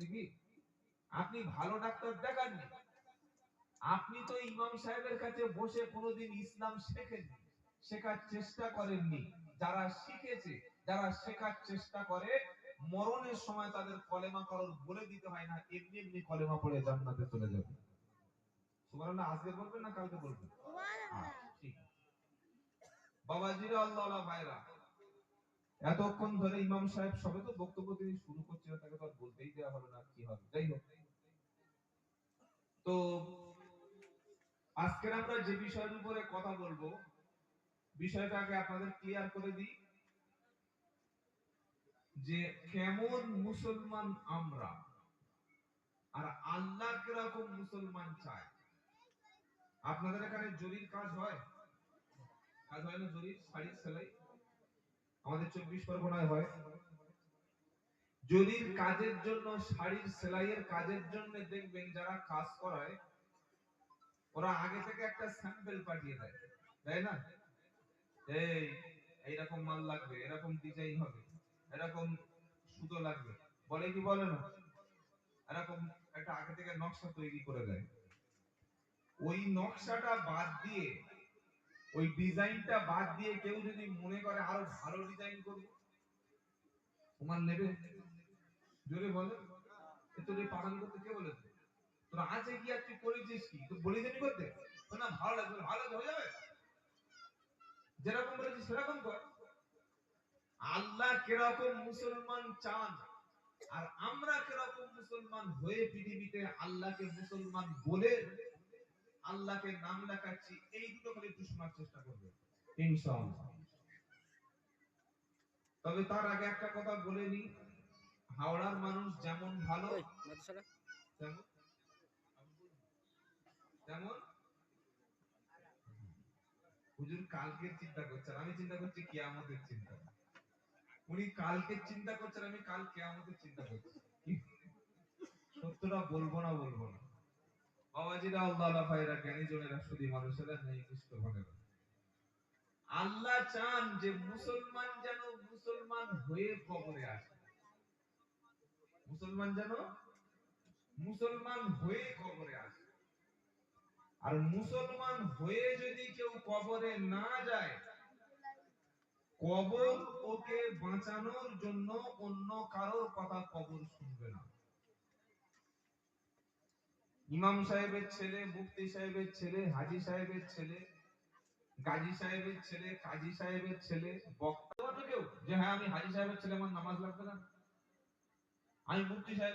দিবি? আপনি ভালো ডাক্তার দেখাননি, আপনি তো ইমাম সাহেবের কাছে বসে কোনোদিন ইসলাম শেখেননি, শেখার চেষ্টা করেননি। যারা শিখেছে, যারা শেখার চেষ্টা করে, মরণের সময় তাদের কলেমা কারোর বলে দিতে হয় না, এমনি এমনি কলেমা পড়ে জান্নাতে চলে যাবে। সুবহানাল্লাহ। আজকে বলবেন না কালকে বলবেন? ঠিক। বাবাজিরা, আল্লাহওয়ালা ভাইরা, এতক্ষণ ধরে ইমাম সাহেব সবে তো বক্তব্য তিনি শুরু করছিল, তাকে তো আর বলতেই দেওয়া হলো না কি হবে। যাই হোক, তো আজকে আমরা যে বিষয়ের উপরে কথা বলবো, বিষয়টাকে আপনাদের ক্লিয়ার করে দিই যে কেমন মুসলমান আমরা আর আল্লাহ কিরকম মুসলমান চায়। আপনাদের এখানে জরির কাজ হয়? কাজ হয় না? জরির শাড়ির সেলাই আমাদের 24 পরগনায় হয়। জরির কাজের জন্য, শাড়ির সেলাইয়ের কাজের জন্য দেখবেন যারা কাজ করায় ওরা আগে থেকে একটা স্যাম্পল পাঠিয়ে দেয়, তাই না? এই এইরকম মাল লাগবে, এরকম ডিজাইন হবে, এরকম সুতো লাগবে, বলে কি বলে না? এরকম একটা আগে থেকে নকশা তৈরি করে দেয়। ওই নকশাটা বাদ দিয়ে, ওই ডিজাইনটা বাদ দিয়ে কেউ যদি মনে করে আরো ভালো ডিজাইন করব, তোমার নেবে? জোরে বলে। তোর এই পাগল করতে কে বলেছে? তোর আছে কি আর তুই করেছিস কি? তুই বলি দেনি করতে? তো না, ভালো লাগবে, ভালো হয়ে যাবে, যেরকম বলেছিস সেরকম কর। আল্লাহ কিরকম মুসলমান চান আর আমরা কিরকম মুসলমান হয়ে পৃথিবীতে আল্লাহকে মুসলমান বলে আল্লাহকে নাম লেখাচ্ছি, এই দুটো খালি একটু শোনার চেষ্টা করবে ইনশাআল্লাহ। তবে তার আগে একটা কথা বলে নি, হাওড়ার মানুষ যেমন ভালো তেমন হুজুর কালকের চিন্তা করছেন, আমি চিন্তা করছি কিয়ামতের চিন্তা। উনি কালকের চিন্তা করছেন, আমি কাল কিয়ামতের চিন্তা করছি। সত্যটা বলবো না বলবো না। বাবাজিরা, আল্লাহ ভাইরা, জ্ঞানী জনেরা, শুধু মানুষেরা নেই কৃষ্ণ ভানেরা, আল্লাহ চান যে মুসলমান যেন মুসলমান হয়ে কবরে আসে। মুসলমান যেন মুসলমান হয়ে কবরে আসে। আর মুসলমান হয়ে যদি কেউ কবরে না যায়, কবর ওকে বাঁচানোর জন্য অন্য কারোর কথা কবর শুনবে না। ইমাম সাহেবের ছেলে, মুফতি সাহেবের ছেলে, হাজী সাহেবের ছেলে, গাজী সাহেবের ছেলে, কাজী সাহেবের ছেলে, বক্তা কেউ যে হ্যাঁ আমি হাজী সাহেবের ছেলে, আমার নামাজ লাগবে না, আমি মুফতি সাহেব